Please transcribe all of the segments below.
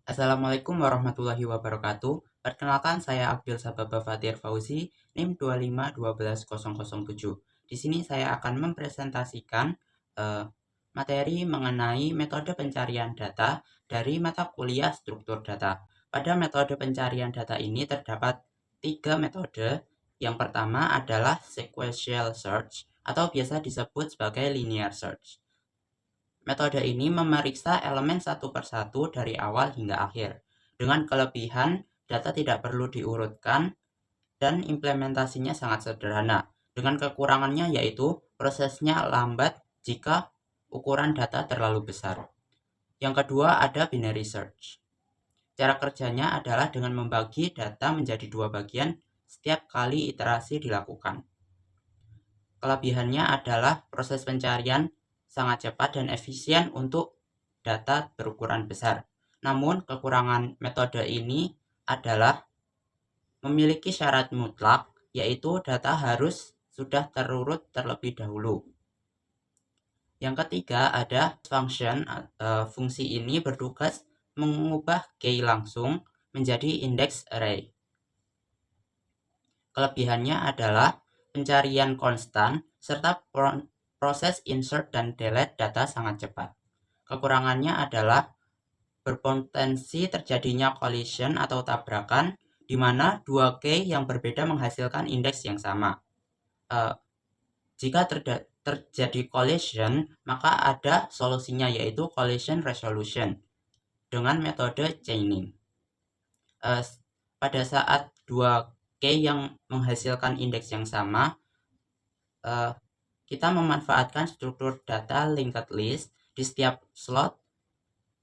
Assalamualaikum warahmatullahi wabarakatuh. Perkenalkan, saya Abdul Sababa Fatir Fauzi, NIM 2512007. Di sini saya akan mempresentasikan eh, materi mengenai metode pencarian data dari mata kuliah struktur data. Pada metode pencarian data ini terdapat 3 metode. Yang pertama adalah sequential search atau biasa disebut sebagai linear search. Metode ini memeriksa elemen satu persatu dari awal hingga akhir. Dengan kelebihan, data tidak perlu diurutkan dan implementasinya sangat sederhana. Dengan kekurangannya yaitu prosesnya lambat jika ukuran data terlalu besar. Yang kedua ada binary search. Cara kerjanya adalah dengan membagi data menjadi 2 bagian setiap kali iterasi dilakukan. Kelebihannya adalah proses pencarian sangat cepat dan efisien untuk data berukuran besar. Namun, kekurangan metode ini adalah memiliki syarat mutlak, yaitu data harus sudah terurut terlebih dahulu. Yang ketiga ada function. Fungsi ini bertugas mengubah key langsung menjadi index array. Kelebihannya adalah pencarian konstan serta proses insert dan delete data sangat cepat. Kekurangannya adalah berpotensi terjadinya collision atau tabrakan di mana 2 key yang berbeda menghasilkan indeks yang sama. Jika terjadi collision, maka ada solusinya yaitu collision resolution dengan metode chaining. Pada saat 2 key yang menghasilkan indeks yang sama, kita memanfaatkan struktur data linked list di setiap slot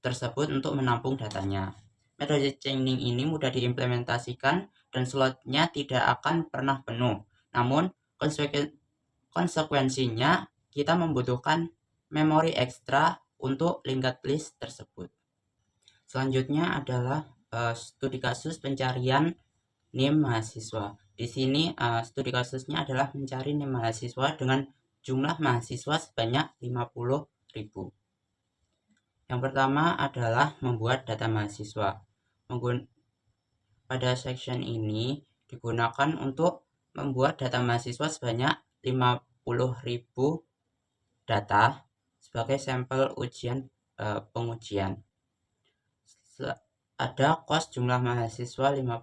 tersebut untuk menampung datanya. Metode chaining ini mudah diimplementasikan dan slotnya tidak akan pernah penuh. Namun, konsekuensinya kita membutuhkan memori ekstra untuk linked list tersebut. Selanjutnya adalah studi kasus pencarian NIM mahasiswa. Di sini studi kasusnya adalah mencari NIM mahasiswa dengan jumlah mahasiswa sebanyak 50.000. Yang pertama adalah membuat data mahasiswa. Pada section ini digunakan untuk membuat data mahasiswa sebanyak 50.000 data sebagai sampel pengujian. Ada kos jumlah mahasiswa 50.000.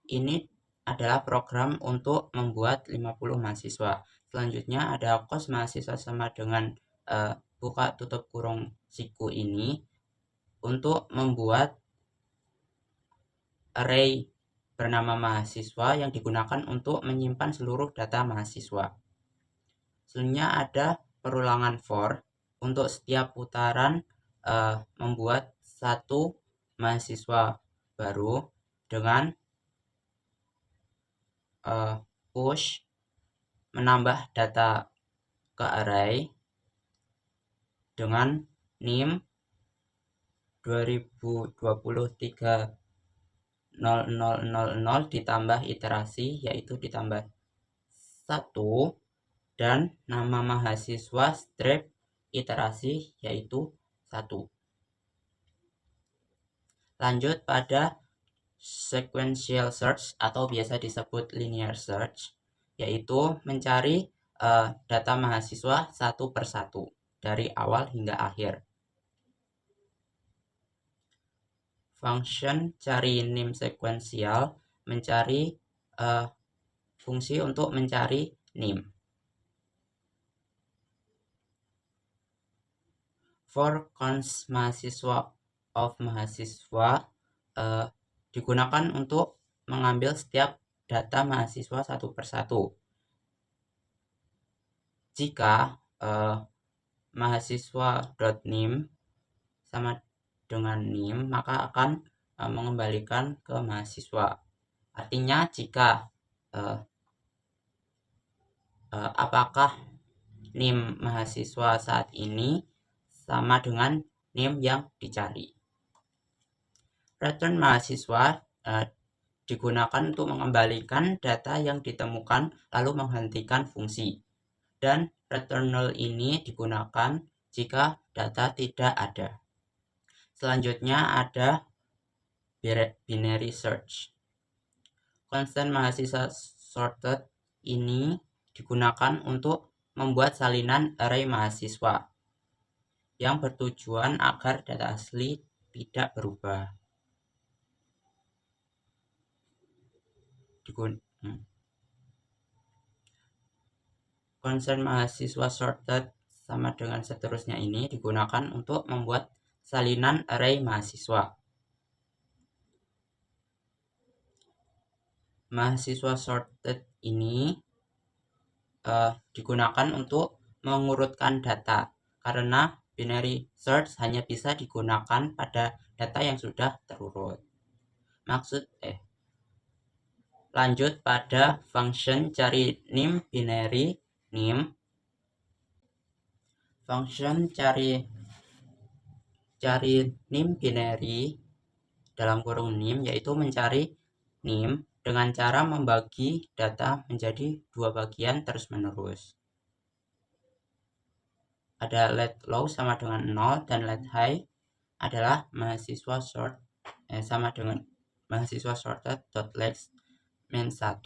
Ini adalah program untuk membuat 50 mahasiswa. Selanjutnya ada kos mahasiswa sama dengan buka tutup kurung siku ini untuk membuat array bernama mahasiswa yang digunakan untuk menyimpan seluruh data mahasiswa. Selanjutnya ada perulangan for untuk setiap putaran membuat satu mahasiswa baru dengan push menambah data ke array dengan NIM 2023.0000 ditambah iterasi yaitu ditambah 1 dan nama mahasiswa strip iterasi yaitu 1. Lanjut pada sequential search atau biasa disebut linear search, yaitu mencari data mahasiswa satu persatu dari awal hingga akhir. Function cari NIM sekuensial mencari fungsi untuk mencari NIM. For cons mahasiswa of mahasiswa digunakan untuk mengambil setiap data mahasiswa satu persatu. Jika mahasiswa.nim sama dengan NIM, maka akan mengembalikan ke mahasiswa. Artinya jika apakah NIM mahasiswa saat ini sama dengan NIM yang dicari. Return mahasiswa digunakan untuk mengembalikan data yang ditemukan lalu menghentikan fungsi. Dan return null ini digunakan jika data tidak ada. Selanjutnya ada binary search. Constant mahasiswa sorted ini digunakan untuk membuat salinan array mahasiswa yang bertujuan agar data asli tidak berubah. Constant mahasiswa sorted sama dengan seterusnya ini digunakan untuk membuat salinan array mahasiswa. Mahasiswa sorted ini digunakan untuk mengurutkan data karena binary search hanya bisa digunakan pada data yang sudah terurut. Lanjut pada function cari nim binary nim. Function cari nim binary dalam kurung nim yaitu mencari nim dengan cara membagi data menjadi dua bagian terus-menerus. Ada let low sama dengan 0 dan let high adalah mahasiswa sort sama dengan mahasiswa sorted dot length min 1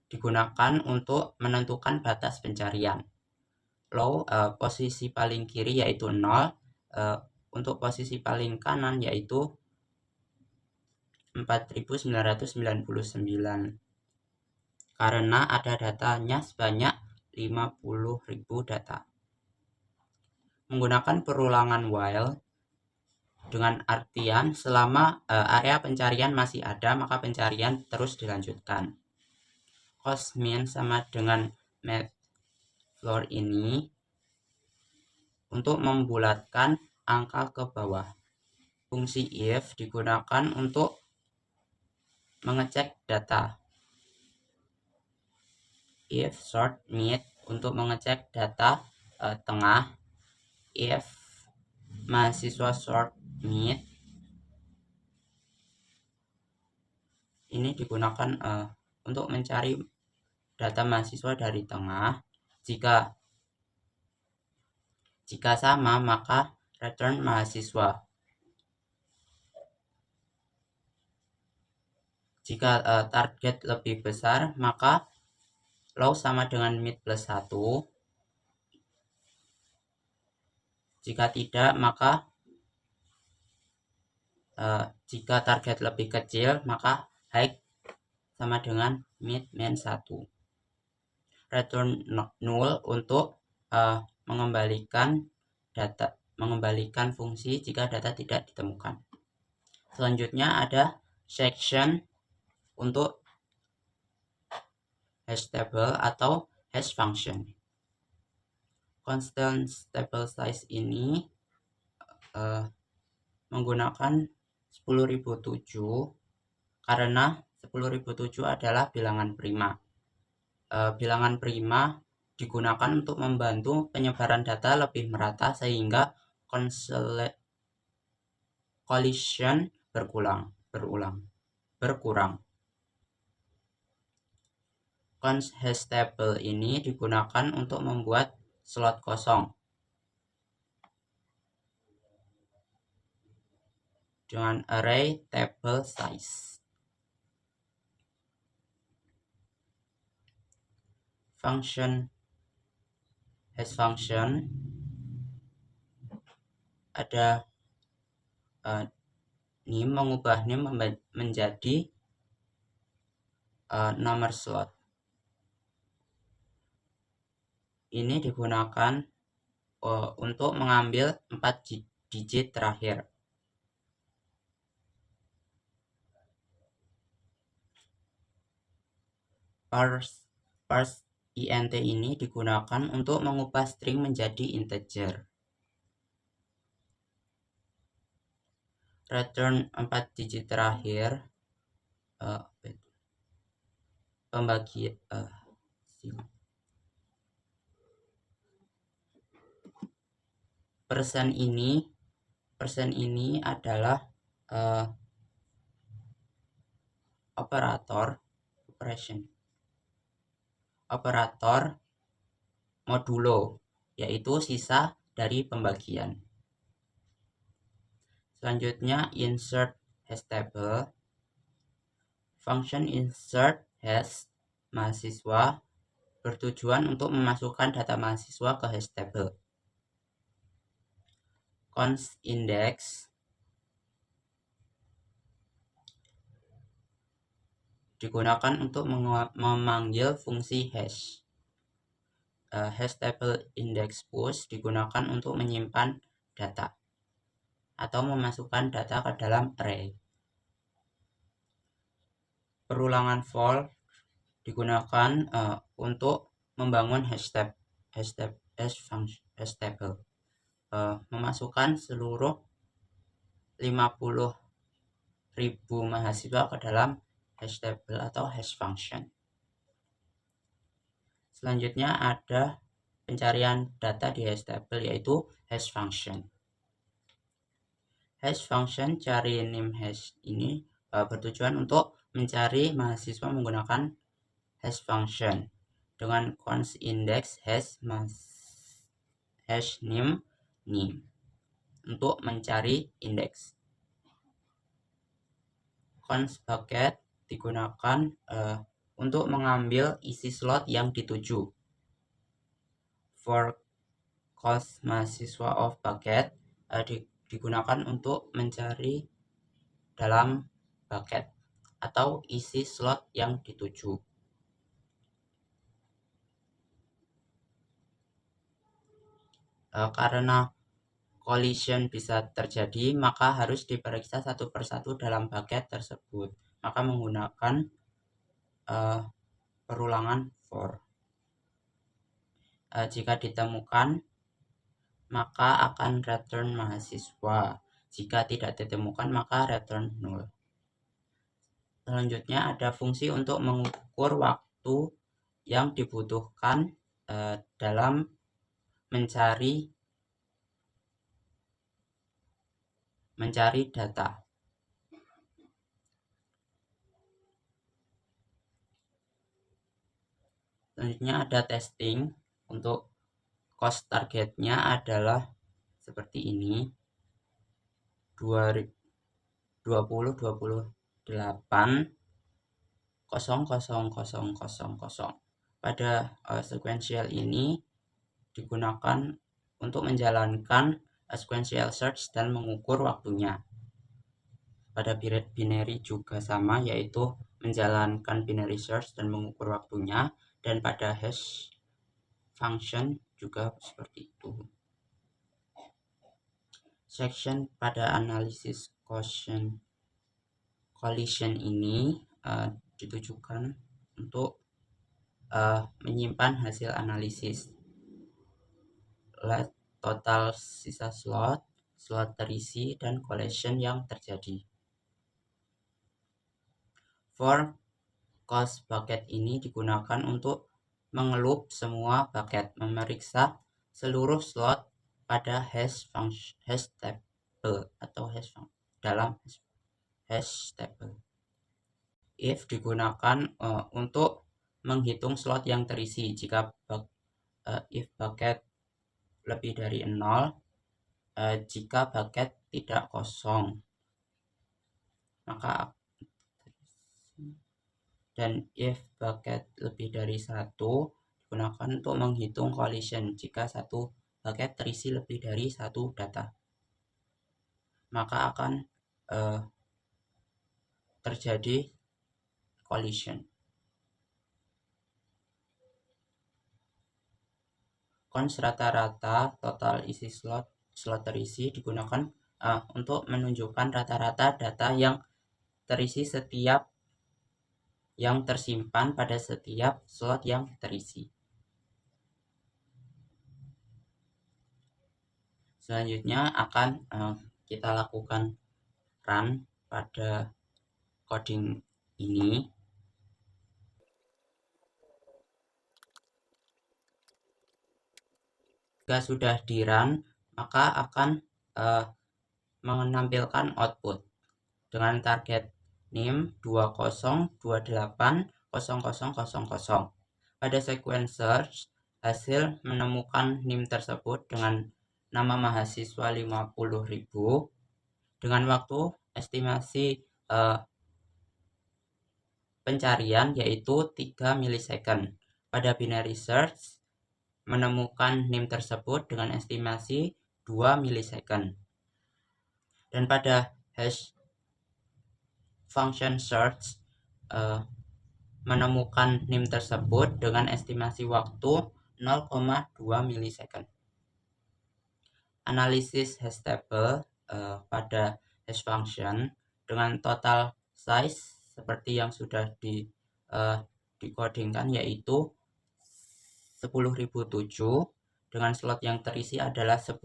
digunakan untuk menentukan batas pencarian. Low posisi paling kiri yaitu 0, untuk posisi paling kanan yaitu 4999 karena ada datanya sebanyak 50.000 data. Menggunakan perulangan while dengan artian selama area pencarian masih ada maka pencarian terus dilanjutkan. Cosmin sama dengan math floor ini untuk membulatkan angka ke bawah. Fungsi if digunakan untuk mengecek data. If sort mid untuk mengecek data tengah. If mahasiswa sort mid ini digunakan untuk mencari data mahasiswa dari tengah. Jika sama maka return mahasiswa. Jika target lebih besar maka low sama dengan mid plus 1. Jika tidak maka jika target lebih kecil maka high sama dengan mid min 1. Return null untuk mengembalikan fungsi jika data tidak ditemukan. Selanjutnya ada section untuk hash table atau hash function. Constant table size ini menggunakan 10.007 karena 10.007 adalah bilangan prima. Bilangan prima digunakan untuk membantu penyebaran data lebih merata sehingga collision berkurang. Const hash table ini digunakan untuk membuat slot kosong dengan array table size. Hash function ada nim, mengubah nim menjadi nomor slot. Ini digunakan untuk mengambil 4 digit terakhir. Parse int ini digunakan untuk mengubah string menjadi integer. Return 4 digit terakhir persen ini adalah operator modulo, yaitu sisa dari pembagian. Selanjutnya insert hash table. Function insert hash mahasiswa bertujuan untuk memasukkan data mahasiswa ke hash table. Const index digunakan untuk memanggil fungsi hash. Hash table index push digunakan untuk menyimpan data atau memasukkan data ke dalam array. Perulangan for digunakan untuk membangun hash table, memasukkan seluruh 50.000 mahasiswa ke dalam hash table atau hash function. Selanjutnya ada pencarian data di hash table, yaitu hash function. Hash function cari name hash ini bertujuan untuk mencari mahasiswa menggunakan hash function dengan const index hash name untuk mencari indeks. Const bucket digunakan untuk mengambil isi slot yang dituju. For cost mahasiswa of bucket digunakan untuk mencari dalam bucket atau isi slot yang dituju. Karena collision bisa terjadi, maka harus diperiksa satu persatu dalam bucket tersebut. Maka menggunakan perulangan for. Jika ditemukan, maka akan return mahasiswa. Jika tidak ditemukan, maka return null. Selanjutnya ada fungsi untuk mengukur waktu yang dibutuhkan dalam mencari data. Selanjutnya ada testing. Untuk cost targetnya adalah seperti ini, 20.28.00.00. Pada sequential ini digunakan untuk menjalankan sequential search dan mengukur waktunya. Pada binary juga sama, yaitu menjalankan binary search dan mengukur waktunya, dan pada hash function juga seperti itu. Section pada analisis collision ini ditujukan untuk menyimpan hasil analisis. Let total sisa slot terisi, dan collision yang terjadi. For cost bucket ini digunakan untuk mengelup semua bucket, memeriksa seluruh slot pada hash table atau dalam hash table. If digunakan untuk menghitung slot yang terisi. Jika if bucket lebih dari 0, jika bucket tidak kosong, maka dan if bucket lebih dari 1 digunakan untuk menghitung collision. Jika satu bucket terisi lebih dari 1 data, maka akan terjadi collision. Const rata-rata total isi slot terisi digunakan untuk menunjukkan rata-rata data yang terisi yang tersimpan pada setiap slot yang terisi. Selanjutnya akan kita lakukan run pada coding ini. Jika sudah di run, maka akan menampilkan output dengan target NIM 20280000. Pada sequence search, hasil menemukan NIM tersebut dengan nama mahasiswa 50.000 dengan waktu estimasi pencarian yaitu 3 milisecond. Pada binary search menemukan name tersebut dengan estimasi 2 milisecond. Dan pada hash function search menemukan name tersebut dengan estimasi waktu 0,2 milisecond. Analisis hash table pada hash function dengan total size seperti yang sudah dikodingkan yaitu 10.007 dengan slot yang terisi adalah 10.000,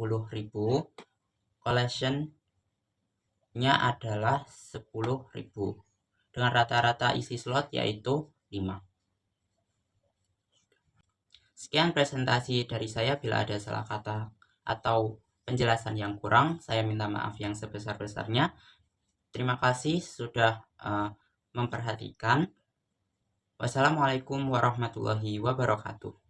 collection-nya adalah 10.000 dengan rata-rata isi slot yaitu 5. Sekian presentasi dari saya. Bila ada salah kata atau penjelasan yang kurang, saya minta maaf yang sebesar-besarnya. Terima kasih sudah memperhatikan. Wassalamualaikum warahmatullahi wabarakatuh.